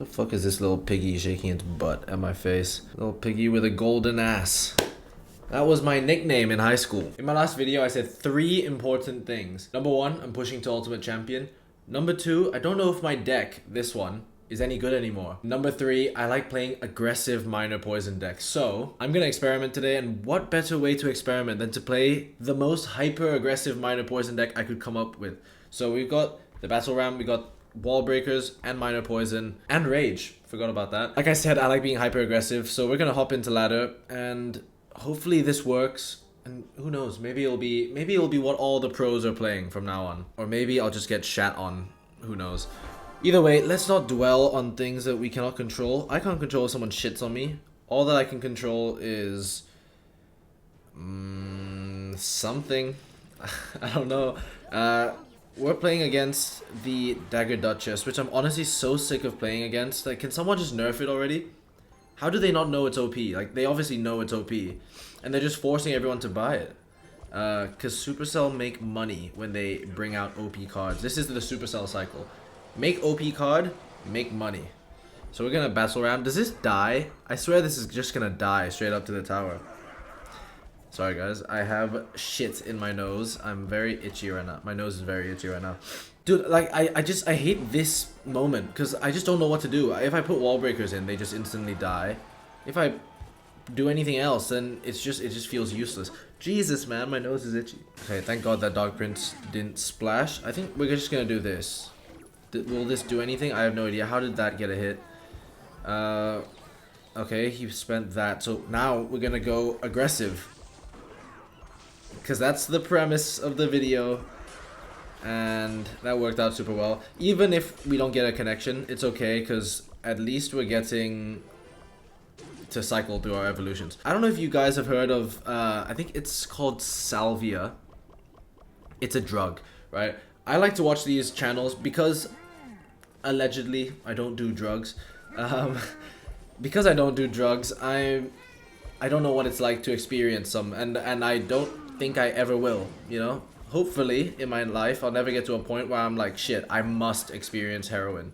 The fuck is this little piggy shaking its butt at my face? Little piggy with a golden ass. That was my nickname in high school. In my last video, I said 3 important things. Number 1, I'm pushing to Ultimate Champion. Number 2, I don't know if my deck, this one, is any good anymore. Number 3, I like playing aggressive minor poison decks. So, I'm gonna experiment today, and what better way to experiment than to play the most hyper aggressive minor poison deck I could come up with. So we've got the battelram, we got wallbreakers and minor poison and rage. Forgot about that. Like I said, I like being hyper aggressive, so we're gonna hop into ladder and hopefully this works. And who knows, maybe it'll be what all the pros are playing from now on. Or maybe I'll just get shat on. Who knows. Either way, let's not dwell on things that we cannot control. I can't control if someone shits on me. All that I can control is something. I don't know. We're playing against the Dagger Duchess, which I'm honestly so sick of playing against. Like, can someone just nerf it already? How do they not know it's OP? Like, they obviously know it's OP. And they're just forcing everyone to buy it. Because supercell make money when they bring out OP cards. This is the supercell cycle. Make OP card, make money. So we're gonna battelram. Does this die? I swear this is just gonna die straight up to the tower. Sorry guys, I have shit in my nose. I'm very itchy right now. My nose is very itchy right now. Dude, like, I hate this moment because I just don't know what to do. If I put wall breakers in, they just instantly die. If I do anything else, then it just feels useless. Jesus, man, my nose is itchy. Okay, thank God that Dog Prince didn't splash. I think we're just gonna do this. Will this do anything? I have no idea. How did that get a hit? Okay, he spent that. So now we're gonna go aggressive. Because that's the premise of the video. And that worked out super well. Even if we don't get a connection, it's okay. Because at least we're getting to cycle through our evolutions. I don't know if you guys have heard of, I think it's called salvia. It's a drug, right? I like to watch these channels because allegedly I don't do drugs. Because I don't do drugs, I don't know what it's like to experience some, and I don't think I ever will, you know? Hopefully in my life I'll never get to a point where I'm like, shit, I must experience heroin.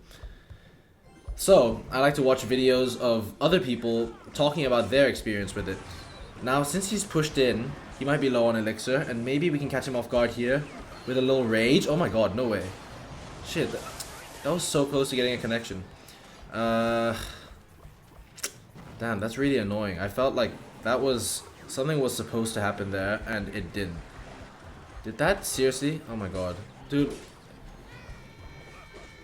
So I like to watch videos of other people talking about their experience with it. Now since he's pushed in, he might be low on elixir, and maybe we can catch him off guard here with a little rage. Oh my god, no way. Shit, that was so close to getting a connection. Damn, that's really annoying. I felt like that was something was supposed to happen there and it didn't. Did that seriously? Oh my god. Dude,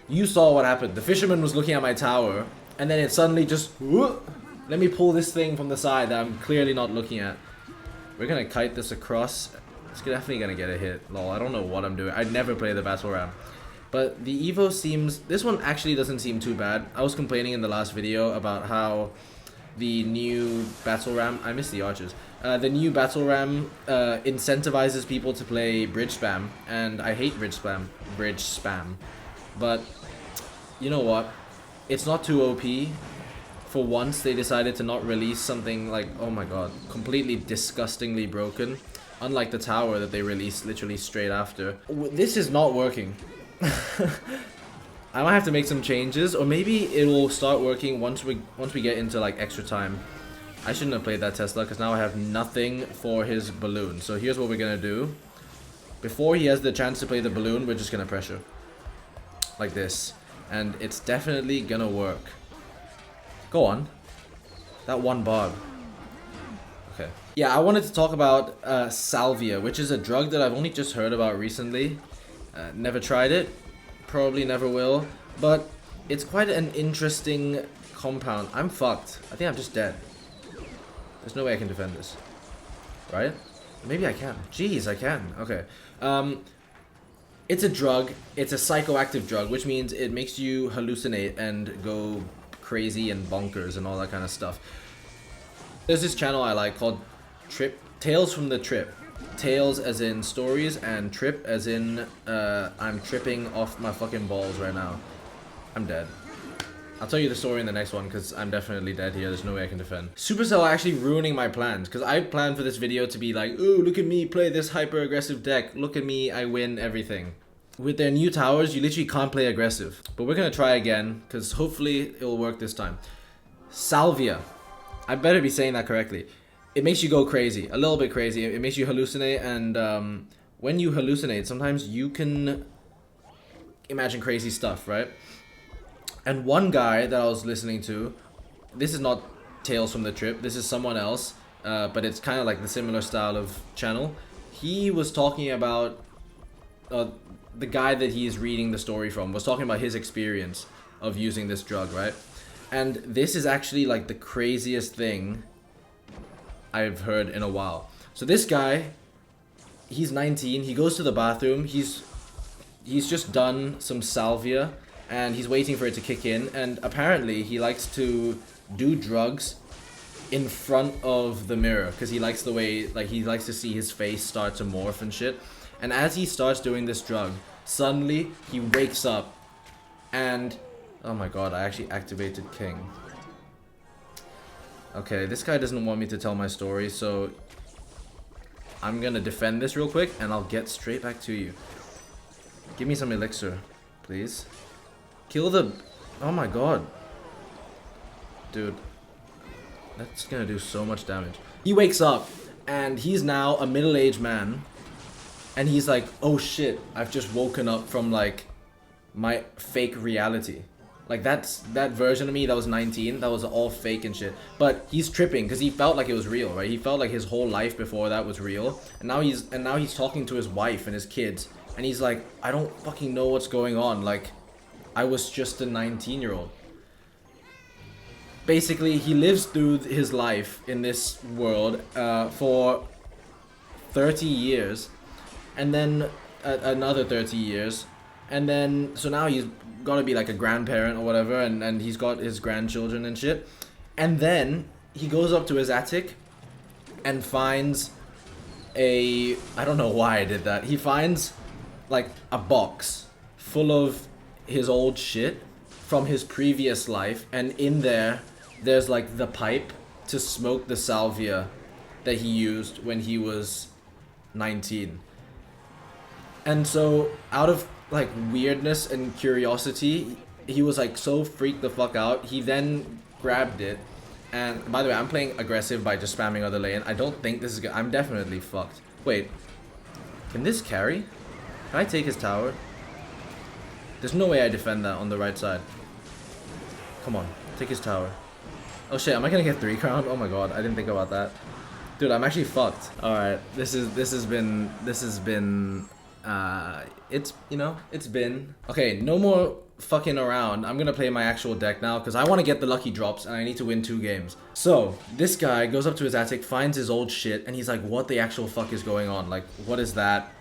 you saw what happened. The fisherman was looking at my tower and then it suddenly just let me pull this thing from the side that I'm clearly not looking at. We're gonna kite this across. It's definitely gonna get a hit. Lol, I don't know what I'm doing. I never play the battelram. But the Evo seems... This one actually doesn't seem too bad. I was complaining in the last video about how the new battelram... I miss the archers. The new battelram incentivizes people to play bridge spam. And I hate bridge spam. But you know what? It's not too OP. For once, they decided to not release something like... Oh my god. Completely disgustingly broken. Unlike the tower that they released literally straight after. This is not working. I might have to make some changes, or maybe it will start working once we get into like extra time. I shouldn't have played that Tesla because now I have nothing for his balloon. So here's what we're gonna do. Before he has the chance to play the balloon, we're just gonna pressure like this, and it's definitely gonna work. Go on, that one barb. Okay. Yeah, I wanted to talk about salvia, which is a drug that I've only just heard about recently. Never tried it, probably never will, but it's quite an interesting compound. I'm fucked. I think I'm just dead. There's no way I can defend this. Right? Maybe I can. Jeez, I can. Okay. It's a drug. It's a psychoactive drug, which means it makes you hallucinate and go crazy and bonkers and all that kind of stuff. There's this channel I like called Tales from the Trip. Tales as in stories, and trip as in I'm tripping off my fucking balls right now. I'm dead. I'll tell you the story in the next one because I'm definitely dead here. There's no way I can defend. Supercell are actually ruining my plans because I planned for this video to be like, ooh, look at me play this hyper aggressive deck. Look at me, I win everything. with their new towers, you literally can't play aggressive. But we're gonna try again, because hopefully it will work this time. Salvia. I better be saying that correctly. It makes you go crazy, a little bit crazy. It makes you hallucinate, and when you hallucinate, sometimes you can imagine crazy stuff, right? And one guy that I was listening to, this is not Tales from the Trip, this is someone else, but it's kind of like the similar style of channel. He was talking about, the guy that he's reading the story from was talking about his experience of using this drug, right? And this is actually like the craziest thing I've heard in a while. So this guy, he's 19, he goes to the bathroom, he's just done some salvia, and he's waiting for it to kick in, and apparently he likes to do drugs in front of the mirror, because he likes the way, like, he likes to see his face start to morph and shit. And as he starts doing this drug, suddenly he wakes up, and oh my god, I actually activated King. Okay, this guy doesn't want me to tell my story, so I'm gonna defend this real quick, and I'll get straight back to you. Give me some elixir, please. Kill the... Oh my god. Dude. That's gonna do so much damage. He wakes up, and he's now a middle-aged man, and he's like, oh shit, I've just woken up from, like, my fake reality. Like, that version of me that was 19, that was all fake and shit. But he's tripping, because he felt like it was real, right? He felt like his whole life before that was real. And now he's talking to his wife and his kids. And he's like, I don't fucking know what's going on. Like, I was just a 19-year-old. Basically, he lives through his life in this world for 30 years. And then another 30 years. And then, so now he's got to be like a grandparent or whatever. And he's got his grandchildren and shit. And then he goes up to his attic and finds I don't know why I did that. He finds like a box full of his old shit from his previous life, and in there's like the pipe to smoke the salvia that he used when he was 19. And so out of like weirdness and curiosity, he was like so freaked the fuck out, he then grabbed it. And by the way, I'm playing aggressive by just spamming other lane. I don't think this is good. I'm definitely fucked. Wait, can this carry? Can I take his tower? There's no way I defend that on the right side. Come on, take his tower. Oh shit, am I gonna get 3 crown? Oh my god, I didn't think about that. Dude, I'm actually fucked. Alright, this has been it's, you know, it's been. Okay, no more fucking around. I'm gonna play my actual deck now, because I want to get the lucky drops, and I need to win 2 games. So, this guy goes up to his attic, finds his old shit, and he's like, what the actual fuck is going on? Like, what is that?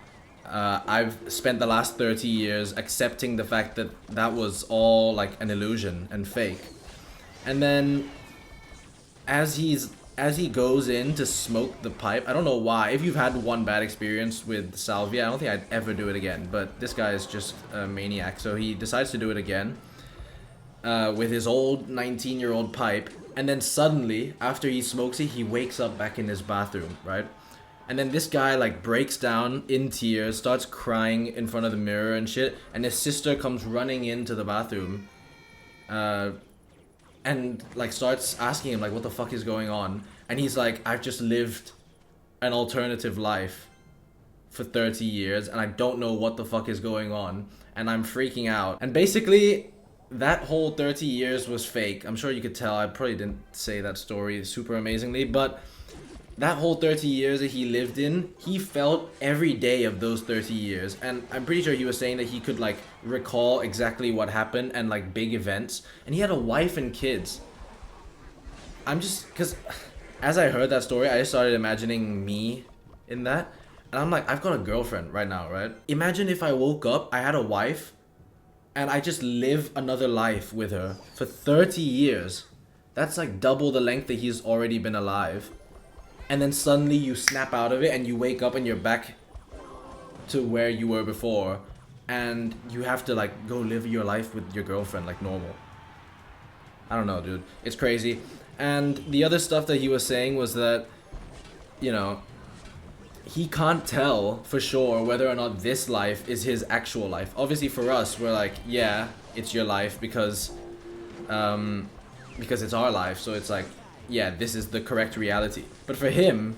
I've spent the last 30 years accepting the fact that that was all like an illusion and fake. And then as he goes in to smoke the pipe, I don't know why. If you've had one bad experience with salvia, I don't think I'd ever do it again. But this guy is just a maniac, so he decides to do it again with his old 19-year-old pipe. And then suddenly, after he smokes it, he wakes up back in his bathroom, right? And then this guy like breaks down in tears, starts crying in front of the mirror and shit. And his sister comes running into the bathroom and like starts asking him like, what the fuck is going on? And he's like, I've just lived an alternative life for 30 years and I don't know what the fuck is going on. And I'm freaking out. And basically, that whole 30 years was fake. I'm sure you could tell. I probably didn't say that story super amazingly, but that whole 30 years that he lived in, he felt every day of those 30 years. And I'm pretty sure he was saying that he could like recall exactly what happened and like big events. And he had a wife and kids. I'm just, because as I heard that story, I just started imagining me in that. And I'm like, I've got a girlfriend right now, right? Imagine if I woke up, I had a wife, and I just live another life with her for 30 years. That's like double the length that he's already been alive. And then suddenly you snap out of it and you wake up and you're back to where you were before. And you have to like go live your life with your girlfriend like normal. I don't know, dude. It's crazy. And the other stuff that he was saying was that, you know, he can't tell for sure whether or not this life is his actual life. Obviously for us, we're like, yeah, it's your life because it's our life, so it's like, yeah, this is the correct reality. But for him,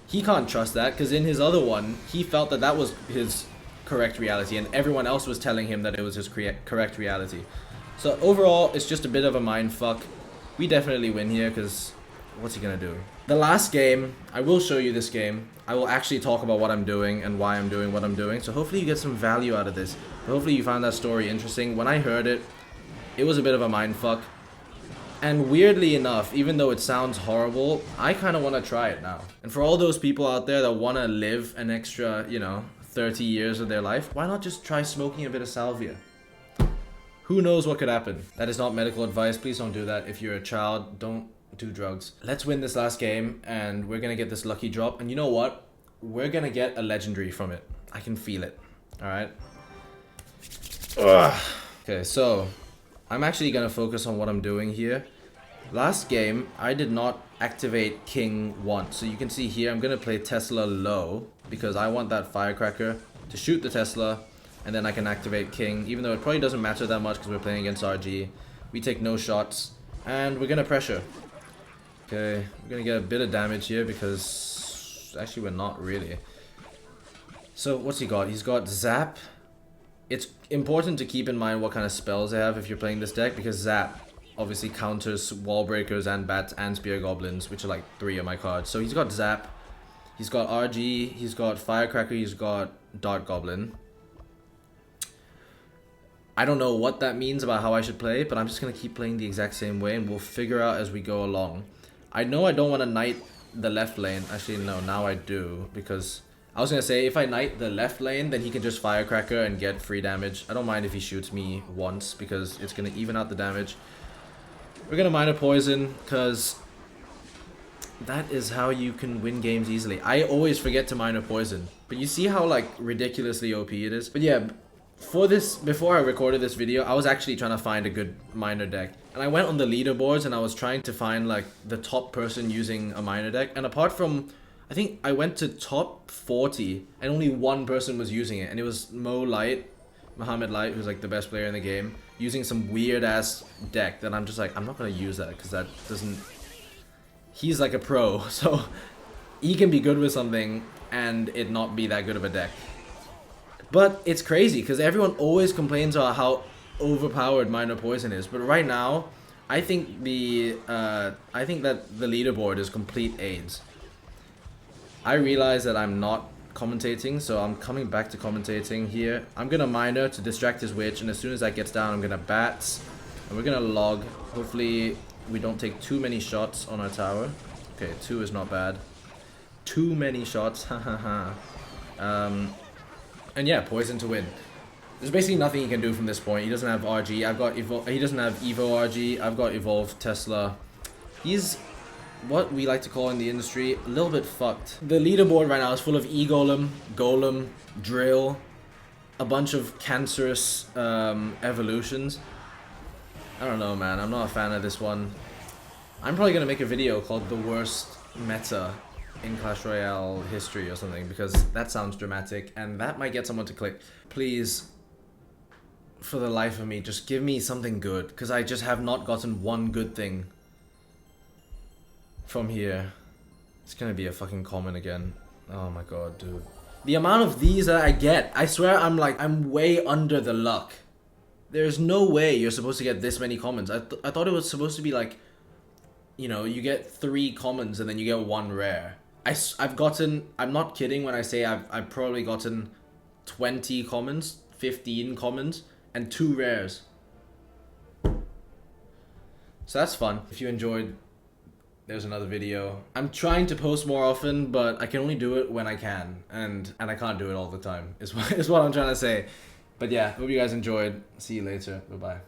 he can't trust that, because in his other one, he felt that that was his correct reality, and everyone else was telling him that it was his correct reality. So overall, it's just a bit of a mind fuck. We definitely win here, because what's he gonna do? The last game, I will show you this game. I will actually talk about what I'm doing and why I'm doing what I'm doing, so hopefully you get some value out of this. Hopefully you found that story interesting. When I heard it, it was a bit of a mind fuck. And weirdly enough, even though it sounds horrible, I kind of want to try it now. And for all those people out there that want to live an extra, 30 years of their life, why not just try smoking a bit of salvia? Who knows what could happen? That is not medical advice. Please don't do that. If you're a child, don't do drugs. Let's win this last game, and we're going to get this lucky drop. And you know what? We're going to get a legendary from it. I can feel it. Alright? Okay, so I'm actually going to focus on what I'm doing here. Last game, I did not activate King once. So you can see here, I'm going to play Tesla low because I want that firecracker to shoot the Tesla, and then I can activate King, even though it probably doesn't matter that much because we're playing against RG. We take no shots, and we're going to pressure. Okay, we're going to get a bit of damage here because actually we're not really. So what's he got? He's got Zap. It's important to keep in mind what kind of spells they have if you're playing this deck, because Zap obviously counters wallbreakers and bats and spear goblins, which are like 3 of my cards. So he's got Zap, he's got RG, he's got firecracker, he's got dart goblin. I don't know what that means about how I should play, but I'm just gonna keep playing the exact same way and we'll figure out as we go along. I know I don't want to knight the left lane. Actually no, now I do, because I was gonna say if I knight the left lane, then he can just firecracker and get free damage. I don't mind if he shoots me once because it's gonna even out the damage. We're gonna minor poison because that is how you can win games easily. I always forget to minor poison, but you see how like ridiculously OP it is. But yeah, for this, before I recorded this video, I was actually trying to find a good minor deck, and I went on the leaderboards and I was trying to find like the top person using a minor deck, and apart from, I think I went to top 40 and only one person was using it, and it was Mohammed Light, who's like the best player in the game, using some weird ass deck that I'm just like, I'm not gonna use that because that doesn't, he's like a pro, so he can be good with something and it not be that good of a deck. But it's crazy because everyone always complains about how overpowered minor poison is, but right now I think that the leaderboard is complete AIDS. I realize that I'm not commentating, so I'm coming back to commentating here. I'm gonna minor to distract his witch, and as soon as that gets down, I'm gonna bats, and we're gonna log. Hopefully we don't take too many shots on our tower. Okay, 2 is not bad. Too many shots, hahaha. And yeah, poison to win. There's basically nothing he can do from this point. He doesn't have RG. I've got he doesn't have Evo RG. I've got Evolved Tesla. He's what we like to call in the industry a little bit fucked. The leaderboard right now is full of E-Golem, Golem, Drill, a bunch of cancerous evolutions. I don't know, man. I'm not a fan of this one. I'm probably gonna make a video called the worst meta in Clash Royale history or something, because that sounds dramatic and that might get someone to click. Please, for the life of me, just give me something good, because I just have not gotten one good thing from here. It's gonna be a fucking comment again. Oh my god, dude. The amount of these that I get, I swear I'm way under the luck. There's no way you're supposed to get this many commons. I thought it was supposed to be like, you get 3 commons and then you get 1 rare. I've gotten, I'm not kidding when I say I've probably gotten 20 commons, 15 commons, and 2 rares. So that's fun. If you enjoyed, there's another video. I'm trying to post more often, but I can only do it when I can, and I can't do it all the time, is what I'm trying to say. But yeah, hope you guys enjoyed. See you later. Bye-bye.